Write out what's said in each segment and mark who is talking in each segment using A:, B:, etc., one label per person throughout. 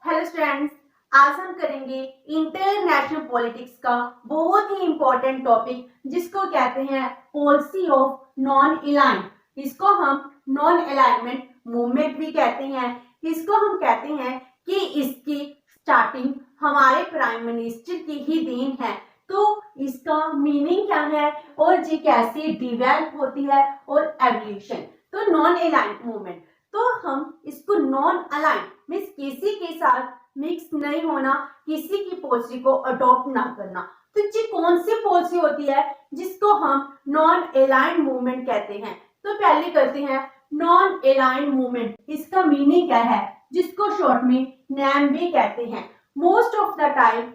A: Hello students, आज हम करेंगे इंटरनेशनल पॉलिटिक्स का बहुत ही इंपॉर्टेंट टॉपिक जिसको कहते हैं पॉलिसी ऑफ नॉन अलाइंड। इसको हम नॉन अलाइनमेंट मूवमेंट भी कहते हैं। इसको हम कहते हैं कि इसकी स्टार्टिंग हमारे प्राइम मिनिस्टर की ही देन है। तो इसका मीनिंग क्या है और ये कैसे डिवेल्प होती है और एवोल्यूशन। तो नॉन अलाइंड मूवमेंट, तो हम इसको नॉन अलाइन मीन्स किसी के साथ मिक्स नहीं होना, किसी की पॉलिसी को अडॉप्ट ना करना। तो ये कौन सी पॉलिसी होती है जिसको हम नॉन अलाइन मूवमेंट कहते हैं। तो पहले करते हैं नॉन अलाइन मूवमेंट, इसका मीनिंग क्या है, जिसको शॉर्ट में नैम भी कहते हैं। Most of the time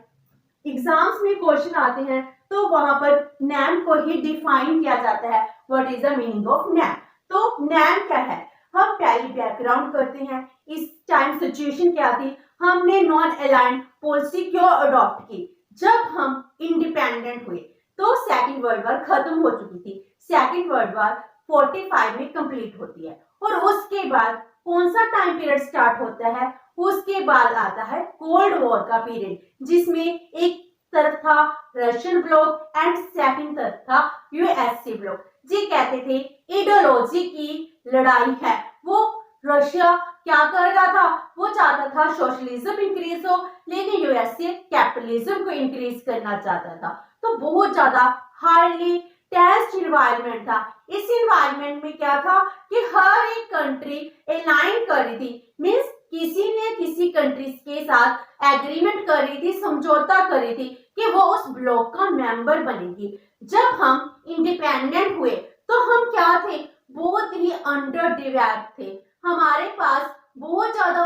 A: exams में क्वेश्चन आते हैं तो वहां पर नैम को ही डिफाइन किया जाता है। What is the meaning of NAM. तो नैम क्या है, हम पहले बैकग्राउंड करते हैं। इस टाइम सिचुएशन क्या थी, हमने नॉन अलाइंड पॉलिसी क्यों अडॉप्ट की। जब हम इंडिपेंडेंट हुए तो सेकंड वर्ल्ड वॉर खत्म हो चुकी थी। सेकंड वर्ल्ड वॉर 45 में कंप्लीट होती है और उसके बाद कौन सा टाइम पीरियड स्टार्ट होता है, उसके बाद आता है कोल्ड वॉर का पीरियड, जिसमें एक तरफ था रशियन ब्लॉक एंड सेकंड तरफ था यूएसए ब्लॉक। जी कहते थे आइडियोलॉजी की लड़ाई है। वो रशिया क्या कर रहा था, वो चाहता था सोशलिज्म इंक्रीज हो, लेकिन यूएसए कैपिटलिज्म को इंक्रीज करना चाहता था। तो बहुत ज्यादा हाईली टेंस्ड इन्वायरमेंट था। इस इन्वायरमेंट में क्या था कि हर एक कंट्री अलाइन कर रही थी, मींस किसी ने किसी कंट्रीज के साथ एग्रीमेंट कर रही थी, समझौता कर रही थी कि वो उस ब्लॉक का मेंबर बनेगी। जब हम इंडिपेंडेंट हुए तो हम क्या थे, बहुत ही अंडर डेवलप थे। हमारे पास बहुत ज्यादा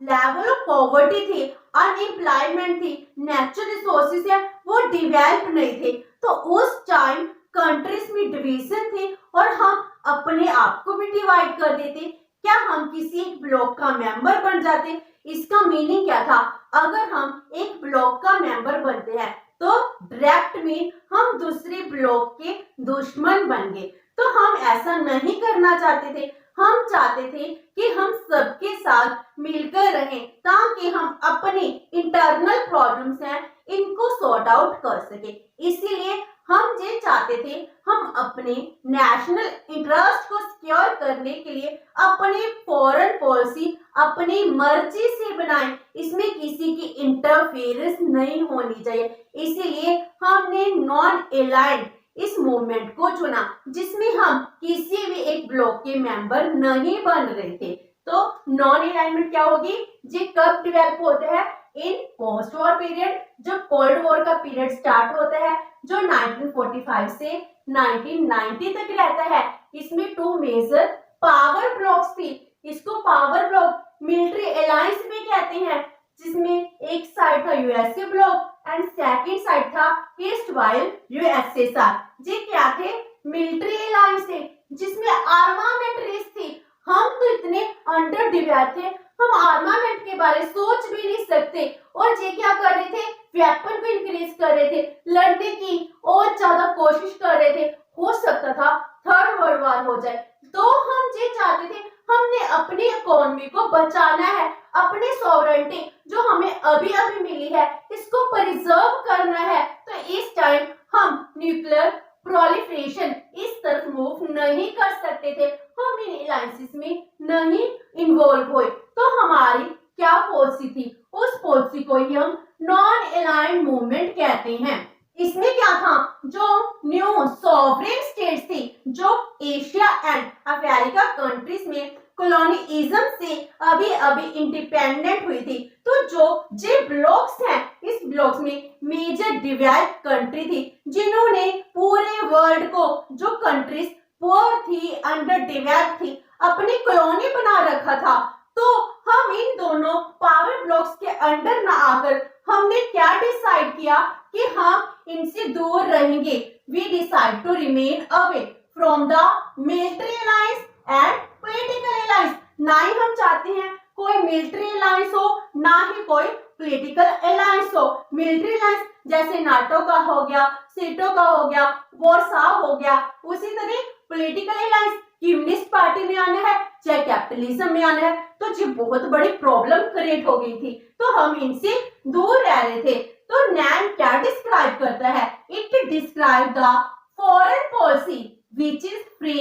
A: लेवल ऑफ पॉवर्टी थी, अनएम्प्लॉयमेंट थी, नेचुरल रिसोर्सेज है वो डेवलप नहीं थे। तो उस टाइम कंट्रीज में डिवीजन थे और हम अपने आप को भी डिवाइड कर देते। क्या हम किसी एक ब्लॉक का मेंबर बन जाते। इसका मीनिंग क्या था, अगर हम एक ब्लॉक का मेंबर बनते हैं तो डायरेक्ट में हम दूसरे ब्लॉक के दुश्मन बन गए। तो हम ऐसा नहीं करना चाहते थे। हम चाहते थे कि हम सबके साथ मिलकर रहें ताकि हम अपने इंटरनल प्रॉब्लम्स हैं इनको सॉर्ट आउट कर सके। इसीलिए हम ये चाहते थे हम अपने नेशनल इंटरेस्ट को सिक्योर करने के लिए अपनी फॉरेन पॉलिसी अपनी मर्जी से बनाएं, इसमें किसी की इंटरफेरेंस नहीं होनी चाहिए। इसीलिए हमने नॉन अलाइंड इस मूवमेंट को चुना, जिसमें हम किसी भी एक ब्लॉक के मेंबर नहीं बन रहे थे। तो नॉन अलाइनमेंट क्या होगी, ये कब डेवलप होता है, इन पोस्ट वॉर पीरियड, जो कोल्ड वॉर का पीरियड स्टार्ट होता है जो 1945 से 1990 तक रहता है। इसमें टू मेजर पावर ब्लॉक्स थी। इसको पावर ब्लॉक मिलिट्री अलायंस भी कहते हैं, जिसमें एक साइड था USA block and second side था ईस्ट वाइल यूएसएसआर। ये क्या थे, मिलिट्री अलायंस थे जिसमें आर्मामेंट रेस थी। हम तो इतने अंडर डेवलप थे, हम आर्मामेंट के बारे सोच भी नहीं सकते। और ये क्या कर रहे थे, वेपन को इंक्रीज कर रहे थे, लड़ने की और ज्यादा कोशिश कर रहे थे। हो सकता था थर्ड वर्ल्ड वॉर हो जाए। तो हम ये चाहते थे हमने अपनी इकोनॉमी को बचाना है, अपनी सॉवरेंटी जो हमें अभी अभी मिली है इसको प्रिजर्व करना है। तो इस टाइम हम न्यूक्लियर प्रोलिफरेशन इस तरफ मूव नहीं कर सकते थे, हम इन अलायंसेस में नहीं इन्वॉल्व हुए। तो हमारी क्या पॉलिसी थी, उस पॉलिसी को ही हम नॉन अलाइंड मूवमेंट कहते हैं। इसमें क्या था, जो न्यू सॉवरेन स्टेट्स थी जो एशिया एंड अफ्रीका कंट्रीज में कॉलोनिज्म से अभी अभी इंडिपेंडेंट हुई थी। तो जो जे ब्लॉक्स हैं इस ब्लॉक्स में मेजर डेवलप्ड कंट्री थी, जिन्होंने पूरे वर्ल्ड को, जो कंट्रीज पुअर थी, अंडर डेवलप्ड थी, अपनी कॉलोनी बना रखा था। तो हम इन दोनों पावर ब्लॉक्स के अंडर ना आकर हमने क्या डिसाइड किया कि हम इनसे दूर रहेंगे। We decide to remain away from the military alliance and political alliance. ना ही हम चाहते हैं कोई मिलिट्री अलायंस हो, ना ही कोई पॉलिटिकल अलायंस हो। मिलिट्री अलायंस जैसे नाटो का हो गया, सीटो का हो गया, वॉरसा हो गया, उसी तरह पॉलिटिकल अलायंस कम्युनिस्ट पार्टी में आना है चाहे कैपिटल कैपिटलिज्म में आना है तो ये बहुत बड़ी प्रॉब्लम क्रिएट हो गई थी, तो हम इनसे दूर रह रहे थे। तो नैम क्या डिस्क्राइब करता है? It describe the foreign policy which is free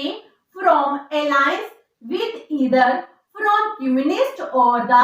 A: from alliance with either from communist और the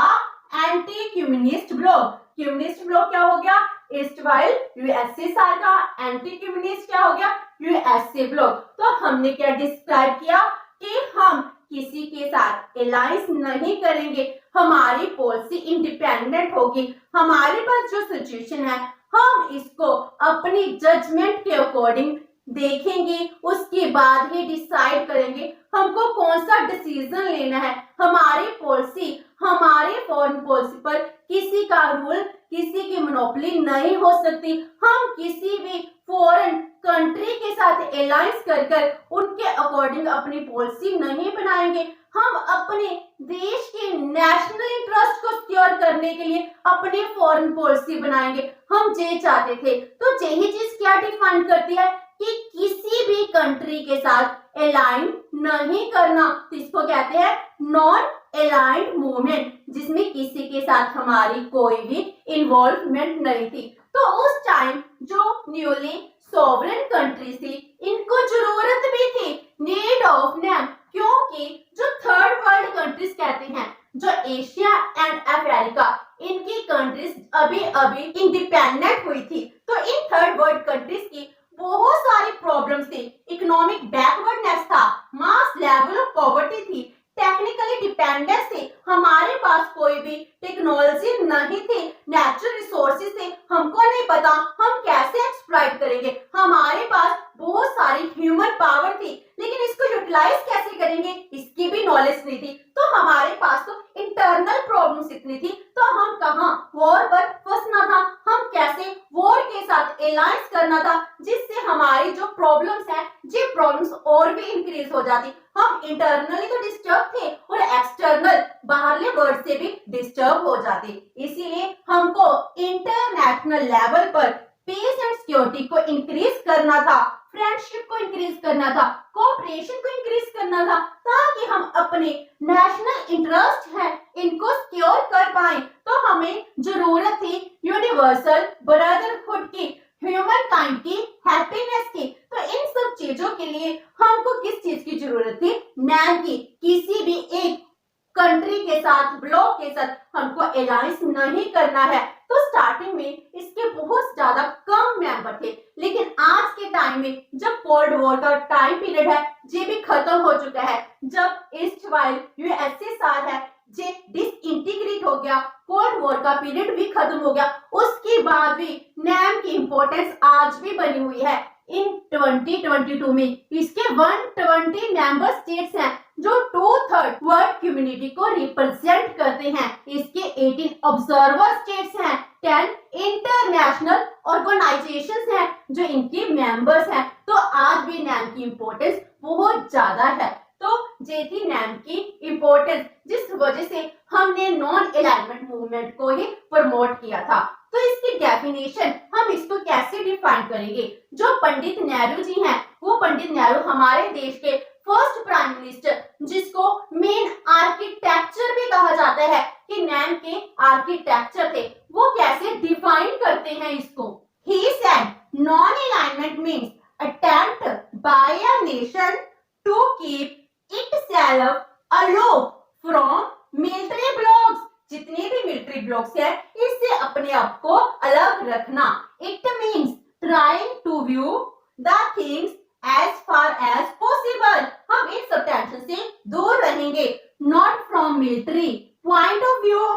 A: anti communist bloc. Communist bloc क्या हो गया? ईस्ट वाइल यूएसएसआर का, एंटी कम्युनिस्ट क्या हो गया? USA bloc. तो हमने क्या डिस्क्राइब किया कि हम किसी के साथ अलायंस नहीं करेंगे, हमारी पॉलिसी इंडिपेंडेंट होगी, हमारे पास जो सिचुएशन है हम इसको अपनी जजमेंट के अकॉर्डिंग देखेंगे, उसके बाद ही डिसाइड करेंगे हमको कौन सा डिसीजन लेना है। हमारी पॉलिसी, हमारे फॉरेन पॉलिसी पर किसी का रूल, किसी की मोनोपोली नहीं हो सकती। हम किसी भी फॉरेन कंट्री के साथ अलायंस कर उनके अकॉर्डिंग अपनी पॉलिसी नहीं बनाएंगे। हम अपने देश के नेशनल इंटरेस्ट को सिक्योर करने के लिए अपनी फॉरेन पॉलिसी बनाएंगे। हम ये चाहते थे। तो यही चीज क्या डिफाइन करती है कि किसी भी कंट्री के साथ अलाइन नहीं करना, इसको कहते हैं नॉन अलाइंड मूवमेंट, जिसमें किसी के साथ हमारी कोई भी इन्वॉल्वमेंट नहीं थी। तो उस टाइम जो न्यूली सॉवरेन कंट्रीज थी, इनको जरूरत भी थी नीड ऑफ नैम, क्योंकि जो थर्ड वर्ल्ड कंट्रीज कहते हैं, जो एशिया एंड अफ्रीका, इनकी कंट्रीज अभी अभी इंडिपेंडेंट हुई थी। तो इन थर्ड वर्ल्ड कंट्रीज की बहुत सारी प्रॉब्लम्स थी। इकोनॉमिक बैकवर्डनेस था, मास लेवल ऑफ पॉवर्टी थी, टेक्निकली डिपेंडेंस थी, हमारे पास कोई भी टेक्नोलॉजी नहीं थी, नेचुरल रिसोर्सेज थे, हमको नहीं पता हम कैसे एक्सप्लॉइट करेंगे, हमारे पास बहुत सारी ह्यूमन पावर थी, लेकिन इसको यूटिलाइज कैसे करेंगे इसकी भी नॉलेज नहीं थी। तो हमारे पास तो इंटरनल प्रॉब्लम्स इतनी थी, तो हम कहाँ वॉर पर फंसना था, हम कैसे वॉर के साथ अलायंस करना था, जिससे हमारी जो प्रॉब्लम्स हैं ये प्रॉब्लम्स और भी इंक्रीज हो जाती। हम इंटरनली तो डिस्टर्ब थे और एक्सटर्नल बाहरले वर्ल्ड से भी डिस्टर्ब हो जाते। इसीलिए हमको इंटरनेशनल लेवल पर पीस एंड सिक्योरिटी को इंक्रीज करना था, फ्रेंडशिप को इंक्रीज करना था, कोऑपरेशन को इंक्रीज करना था, ताकि हम अपने नेशनल इंटरेस्ट है इनको सिक्योर कर पाए। तो हमें जरूरत थी यूनिवर्सल ब्रदरहुड की, ह्यूमन काइंड की हैप्पीनेस की। तो इन सब चीजों के लिए हमको किस चीज की जरूरत थी? नैम की। किसी भी एक कंट्री के साथ, ब्लॉक के साथ हमको अलायंस नहीं करना है। तो स्टार्टिंग में इसके बहुत ज्यादा कम मेंबर थे, लेकिन आज के टाइम में जब कोल्ड वॉर का टाइम पीरियड है ये भी खत्म हो चुका है, जब ईस्ट वाइल यूएसएसआर है ये डिसइंटीग्रेट हो गया, कोल्ड वॉर का पीरियड भी खत्म हो गया, उसके बाद भी नैम की इंपॉर्टेंस आज भी बनी हुई है। इन 2022 में इसके 120 मेंबर स्टेट्स हैं जो 2/3 वर्ल्ड कम्युनिटी को रिप्रेजेंट करते हैं। इसके 18 ऑब्जर्वर स्टेट्स हैं, 10 इंटरनेशनल ऑर्गेनाइजेशंस हैं जो इनके मेंबर्स हैं। तो आज भी नैम की इंपॉर्टेंस बहुत ज्यादा है। तो ये थी नैम की इंपॉर्टेंस, जिस वजह से हमने नॉन अलाइनमेंट मूवमेंट को ही प्रमोट किया था। तो इसकी डेफिनेशन हम इसको कैसे डिफाइन करेंगे? जो पंडित नेहरू जी हैं, वो पंडित नेहरू हमारे देश के फर्स्ट प्राइम मिनिस्टर, जिसको मेन आर्किटेक्चर भी कहा जाता है कि नैम के आर्किटेक्चर थे, वो कैसे डिफाइन करते हैं इसको? He said non alignment means attempt by a nation to keep itself aloof from military blocks, जितने भी मिलिट्री ब्लॉक्स है इससे अपने आप को अलग रखना। It means trying to view the things as far as possible, हम इन सब टेंशन से दूर रहेंगे। Not from military point of view,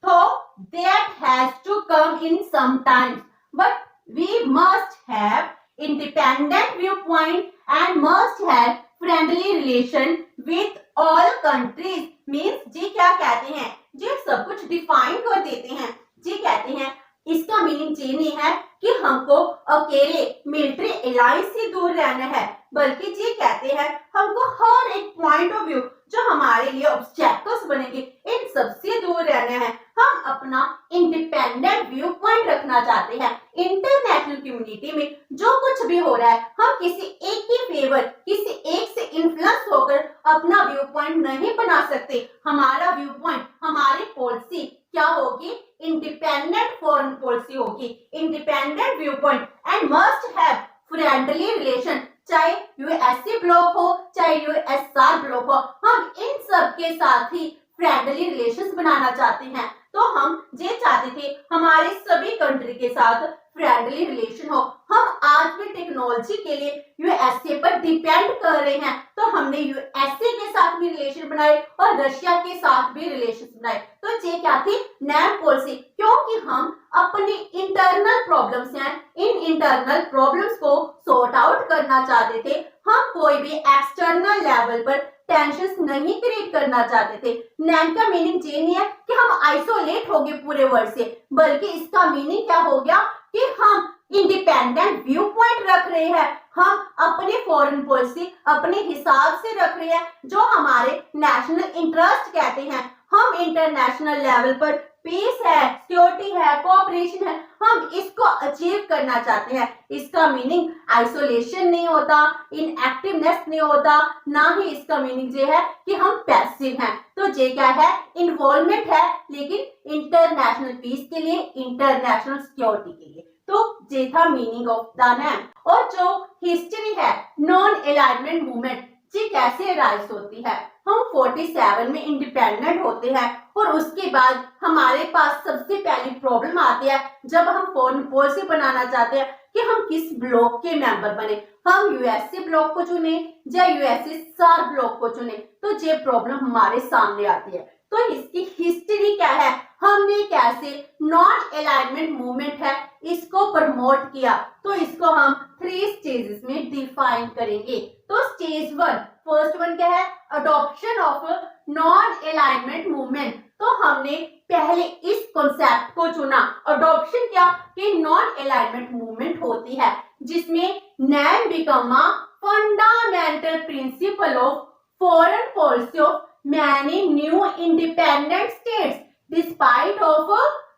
A: though that has to come in sometimes, but we must have independent viewpoint and must have friendly relation with all countries. Means जी क्या कहते हैं, जी सब कुछ डिफाइन कर देते हैं। जी कहते हैं इसका मीनिंग ये नहीं है कि हमको अकेले मिलिट्री अलायंस से दूर रहना है, बल्कि जी कहते हैं हमको हर एक पॉइंट ऑफ व्यू जो हमारे लिए ऑब्स्टेकल्स बनेंगे इन सबसे दूर रहना है। हम अपना इंडिपेंडेंट व्यू पॉइंट रखना चाहते हैं। इंटरनेशनल कम्युनिटी में जो कुछ भी हो रहा है हम किसी एक की फेवर, किसी एक से इन्फ्लुएंस होकर अपना व्यू पॉइंट नहीं बना सकते। हमारा व्यू पॉइंट, हमारी पॉलिसी क्या होगी? इंडिपेंडेंट फॉरेन पॉलिसी होगी, independent view point and must have friendly relation. चाहे यूएसए ब्लॉक हो, चाहे यूएसआर ब्लॉक हो, हम इन सब के साथ ही फ्रेंडली रिलेशंस बनाना चाहते हैं। तो हम ये चाहते थे हमारे सभी कंट्री के साथ फ्रेंडली रिलेशन हो। हम आज भी टेक्नोलॉजी के लिए यूएसए पर डिपेंड कर रहे हैं, तो हमने यूएसए के साथ भी रिलेशन बनाए और रशिया के साथ भी रिलेशन बनाए। तो ये क्या थी? NAM policy. क्योंकि हम अपनी इंटरनल प्रॉब्लम्स हैं, इन इंटरनल प्रॉब्लम्स को सॉर्ट आउट करना चाहते थे। हम कोई भी एक्सटर्नल लेवल पर टेंशन नहीं क्रिएट करना चाहते थे। नैम का मीनिंग ये नहीं है कि हम आइसोलेट हो गए पूरे वर्ल्ड से, बल्कि इसका मीनिंग क्या हो गया कि हम इंडिपेंडेंट व्यू पॉइंट रख रहे हैं। हम अपनी फॉरेन पॉलिसी अपने हिसाब से रख रहे हैं, जो हमारे नेशनल इंटरेस्ट कहते हैं। हम इंटरनेशनल लेवल पर पीस है, सिक्योरिटी है, कोऑपरेशन है, हम इसको अचीव करना चाहते हैं। इसका मीनिंग आइसोलेशन नहीं होता, इनएक्टिवनेस नहीं होता, ना ही इसका मीनिंग ये है कि हम पैसिव हैं। तो ये क्या है? इन्वॉल्वमेंट है, लेकिन इंटरनेशनल पीस के लिए, इंटरनेशनल सिक्योरिटी के लिए। तो ये था मीनिंग ऑफ द नैम। और जो हिस्ट्री है नॉन अलाइनमेंट मूवमेंट, ये कैसे राइज होती है? हम 47 में इंडिपेंडेंट होते हैं और उसके बाद हमारे पास सबसे पहली प्रॉब्लम आती है जब हम फॉरेन पॉलिसी बनाना चाहते हैं कि हम किस ब्लॉक के मेंबर बने। हम यूएसए ब्लॉक को चुने या यूएसएसआर ब्लॉक को चुने, तो ये प्रॉब्लम हमारे सामने आती है। तो इसकी हिस्ट्री क्या है? हमने कैसे नॉन अलाइनमेंट मूवमेंट है इसको प्रमोट किया, तो इसको हम 3 स्टेजेस में डिफाइन करेंगे। तो स्टेज 1, फर्स्ट वन क्या है? Adoption of non alignment movement. तो हमने पहले इस कॉन्सेप्ट को चुना। अडॉप्शन क्या? कि नॉन अलाइनमेंट मूवमेंट होती है जिसमें NAM become a fundamental principle of foreign policy of many new independent states despite of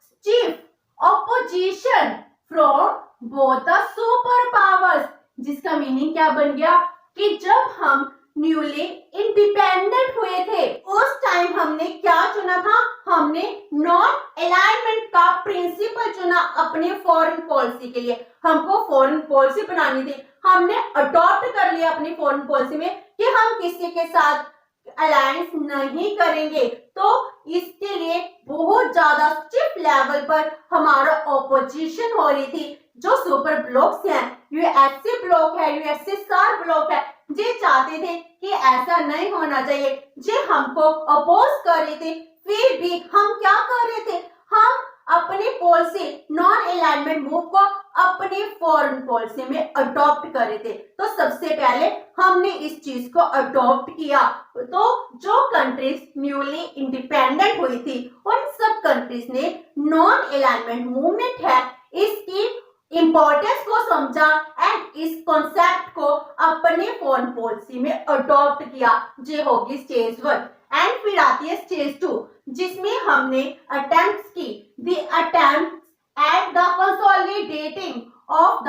A: stiff opposition from both the superpowers। जिसका मीनिंग क्या बन गया कि जब हम न्यूली इंडिपेंडेंट हुए थे उस टाइम हमने क्या चुना था? हमने नॉन अलाइनमेंट का प्रिंसिपल चुना अपने फॉरेन पॉलिसी के लिए। हमको फॉरेन पॉलिसी बनानी थी, हमने अडॉप्ट कर लिया अपनी फॉरेन पॉलिसी में कि हम किसी के साथ अलायंस नहीं करेंगे। तो इसके लिए बहुत ज्यादा स्टिफ लेवल पर हमारा ऑपोजिशन हो रही थी। जो सुपर ब्लॉक्स हैं, यूएसए ब्लॉक है, यूएसएसआर ब्लॉक है, ये चाहते थे कि ऐसा नहीं होना चाहिए, ये हमको अपोज कर रहे थे। फिर भी हम क्या कर रहे थे? हम अपनी पॉलिसी नॉन अलाइनमेंट मूव को अपनी फॉरेन पॉलिसी में अडॉप्ट कर रहे थे। तो सबसे पहले हमने इस चीज को अडॉप्ट किया। तो जो कंट्रीज न्यूली इंडिपेंडेंट हुई थी उन सब कंट्रीज ने नॉन अलाइनमेंट मूवमेंट है इसकी इंपॉर्टेंस को समझा एंड इस कॉन्सेप्ट को अपने फॉरेन पॉलिसी में अडॉप्ट किया। ये होगी स्टेज 1। एंड फिर आती है स्टेज 2 जिसमें हमने अटेम्प्ट्स की। The attempts at the consolidating of the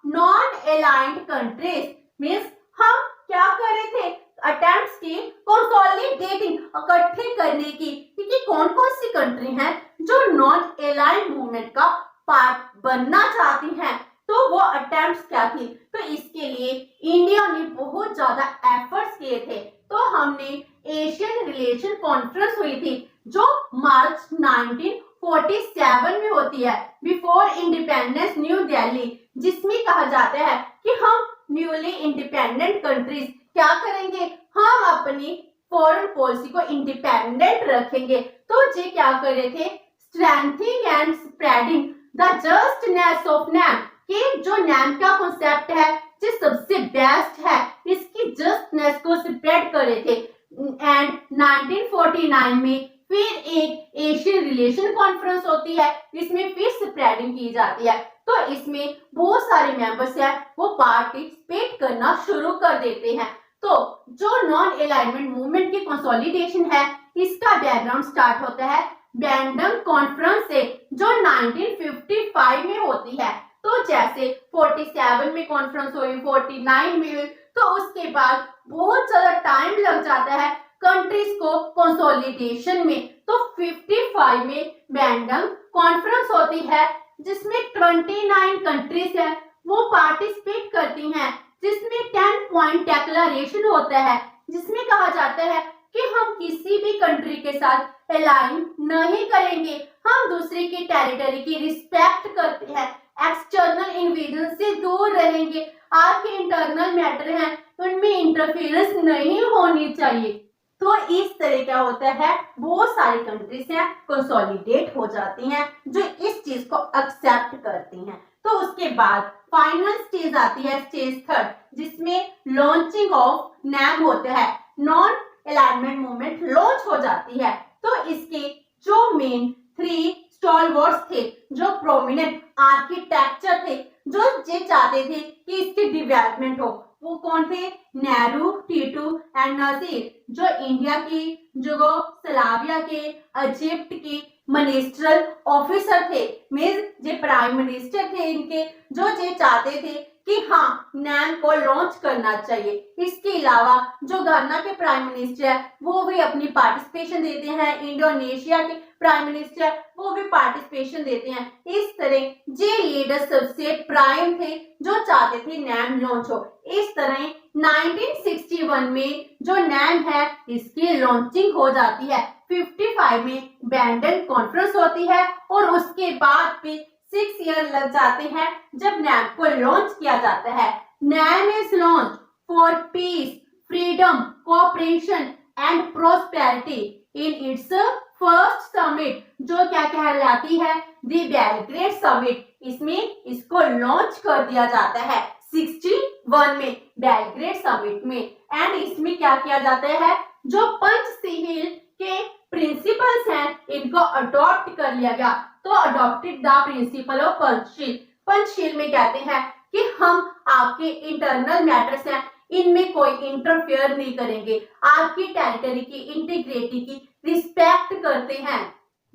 A: non aligned countries means हम क्या कर रहे थे? अटेम्प्ट्स की कंसोलिडेटिंग, इकट्ठे करने की, क्योंकि कौन कौन सी कंट्री हैं जो नॉन अलाइन्ड मूवमेंट का पार्ट बनना चाहती हैं। तो वो अटेम्प्ट्स क्या थी? तो इसके लिए इंडिया ने बहुत ज्यादा एफर्ट्स किए थे। तो हमने एशियन रिलेशन कॉन्फ्रेंस हुई थी जो मार्च 1947 में होती है, बिफोर इंडिपेंडेंस न्यू दिल्ली, जिसमें कहा जाता है कि हम न्यूली इंडिपेंडेंट कंट्रीज क्या करेंगे? हम अपनी फॉरेन पॉलिसी को इंडिपेंडेंट रखेंगे। तो ये क्या कर रहे थे? Strengthening and spreading the justness of NAM, कि जो नैम का कॉन्सेप्ट है जो सबसे बेस्ट है, इसकी जस्टनेस को स्प्रेड कर रहे थे। एंड 1949 में फिर एक एशियन रिलेशन कॉन्फ्रेंस होती है, इसमें फिर स्प्रेडिंग की जाती है। तो इसमें बहुत सारे मेंबर्स हैं वो पार्टिसिपेट करना शुरू कर देते हैं। तो जो नॉन अलाइनमेंट मूवमेंट की कंसोलिडेशन है इसका बैकग्राउंड स्टार्ट होता है बैंडम कॉन्फ्रेंस से जो 1955 में होती है। तो जैसे 47 में कॉन्फ्रेंस हुई, 49 में, तो उसके बाद बहुत ज्यादा टाइम लग जाता है कंट्रीज को कंसोलिडेशन में। तो 55 में बैंडंग कॉन्फ्रेंस होती है जिसमें 29 कंट्रीज है वो पार्टिसिपेट करती हैं, जिसमें 10 पॉइंट डिक्लेरेशन होता है जिसमें कहा जाता है कि हम किसी भी कंट्री के साथ अलाइन नहीं करेंगे, हम दूसरे की टेरिटरी की रिस्पेक्ट करते हैं, एक्सटर्नल इन्वेजन से दूर रहेंगे, आपके इंटरनल मैटर हैं उनमें इंटरफेरेंस नहीं होनी चाहिए। तो इस तरह क्या होता है, बहुत सारी कंट्रीज हैं कंसोलिडेट हो जाती हैं जो इस चीज को एक्सेप्ट करती हैं। तो उसके बाद फाइनल स्टेज आती है, स्टेज थर्ड, जिसमें लॉन्चिंग ऑफ नैम होता है, नॉन अलाइनमेंट मूवमेंट लॉन्च हो जाती है। तो इसके जो मेन 3 स्टॉलवर्ड्स थे, जो प्रोमिनेंट आर्किटेक्चर थे, जो ये चाहते थे कि इसकी डेवलपमेंट हो, वो कौन थे? नेहरू, टीटू एंड नजीर, जो इंडिया की जुगोस्लाविया के, इजिप्ट के मिनिस्ट्रल ऑफिसर थे, मींस ये प्राइम मिनिस्टर थे इनके, जो ये चाहते थे कि हाँ नैम को लॉन्च करना चाहिए। इसके अलावा जो घाना के प्राइम मिनिस्टर है वो भी अपनी पार्टिसिपेशन देते हैं, इंडोनेशिया के प्राइम मिनिस्टर वो भी पार्टिसिपेशन देते हैं। इस तरह जे लीडर सबसे प्राइम थे जो चाहते थे नैम लॉन्च हो। इस तरह 1961 में जो नैम है इसकी लॉन्चिंग हो जाती है। 55 में बैंडन कॉन्फ्रेंस होती है और उसके बाद भी 6 ईयर लग जाते हैं जब नैम को लॉन्च किया जाता है। NAM is launch for peace, freedom, cooperation and prosperity in its first summit, जो क्या कहलाती है? The Belgrade summit. इसमें इसको लॉन्च कर दिया जाता है 61 में बेलग्रेड समिट में। एंड इसमें क्या किया जाता है? जो पंचशील के प्रिंसिपल्स हैं इनको अडॉप्ट कर लिया गया। तो adopted the principle of Panchsheel. Panchsheel में कहते हैं कि हम आपके इंटरनल मैटर्स हैं इनमें कोई इंटरफेयर नहीं करेंगे, आपकी टेरिटरी की इंटीग्रिटी की रिस्पेक्ट करते हैं,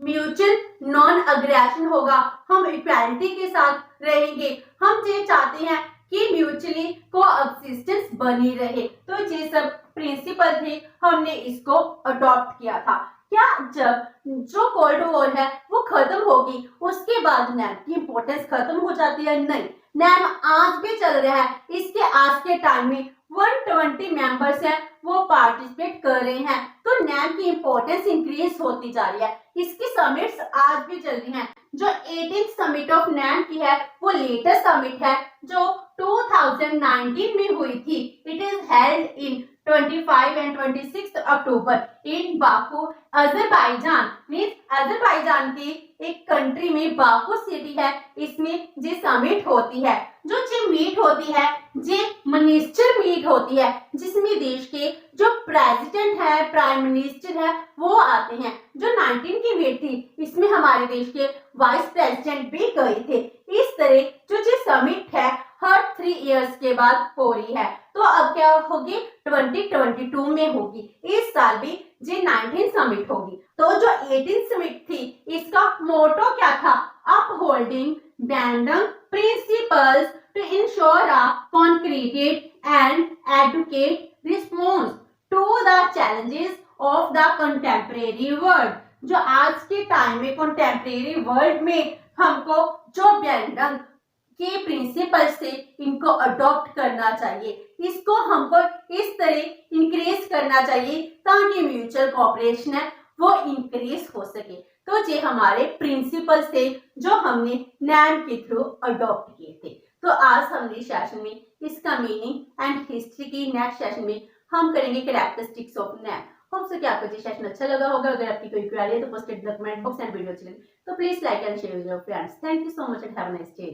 A: म्यूचुअल नॉन अग्रेशन होगा, हम इक्वालिटी के साथ रहेंगे, हम ये चाहते हैं कि म्यूचुअली कोएग्जिस्टेंस बनी रहे। तो ये सब प्रिंसिपल थे, हमने इसको अडॉप्ट किया था। क्या जब जो कोल्ड वॉर है वो खत्म होगी उसके बाद नैम की इंपॉर्टेंस खत्म हो जाती है? नहीं, नैम आज भी चल रहा है। इसके आज के टाइम में 120 मेंबर्स हैं वो पार्टिसिपेट कर रहे हैं। तो नैम की इंपॉर्टेंस इंक्रीज होती जा रही है। इसकी समिट्स आज भी चल रही हैं। जो 18th समिट ऑफ नैम की है वो लेटेस्ट समिट है जो 2019 में हुई थी। It is held in 25 and 26 October in Baku, Azerbaijan. Means Azerbaijan की एक कंट्री में बाकू सिटी है, इसमें ये समिट होती है। जो ये मीट होती है ये मिनिस्टर मीट होती है जिसमें देश के जो प्रेसिडेंट है, प्राइम मिनिस्टर है वो आते हैं। जो 19 की मीट थी इसमें हमारे देश के वाइस प्रेसिडेंट भी गए थे। इस तरह जो ये समिट है हर 3 इयर्स के बाद हो रही है। तो अब क्या होगी? 2022 में होगी। इस साल भी जी 19 समिट होगी। तो जो 18 समिट थी इसका मोटो क्या था? Upholding Bandung principles to ensure a concerted and adequate response to the challenges of the contemporary world. जो आज के टाइम में कंटेम्परेरी वर्ल्ड में हमको जो बैंडंग के प्रिंसिपल से इनको अडॉप्ट करना चाहिए, इसको हमको इस तरह इंक्रीज करना चाहिए ताकि म्यूचुअल कोऑपरेशन है वो इंक्रीज हो सके। तो ये हमारे प्रिंसिपल थे जो हमने नैम के थ्रू अडॉप्ट किए थे। तो आज हमने सेशन में इसका मीनिंग एंड हिस्ट्री की, नेक्स्ट सेशन में हम करेंगे characteristics of NAM. Hope so कि आपको ये सेशन अच्छा लगा होगा। अगर आपकी कोई क्वेरी है तो post it in the comment box and video channel. तो please like and share with your friends. Thank you so much and have a nice day.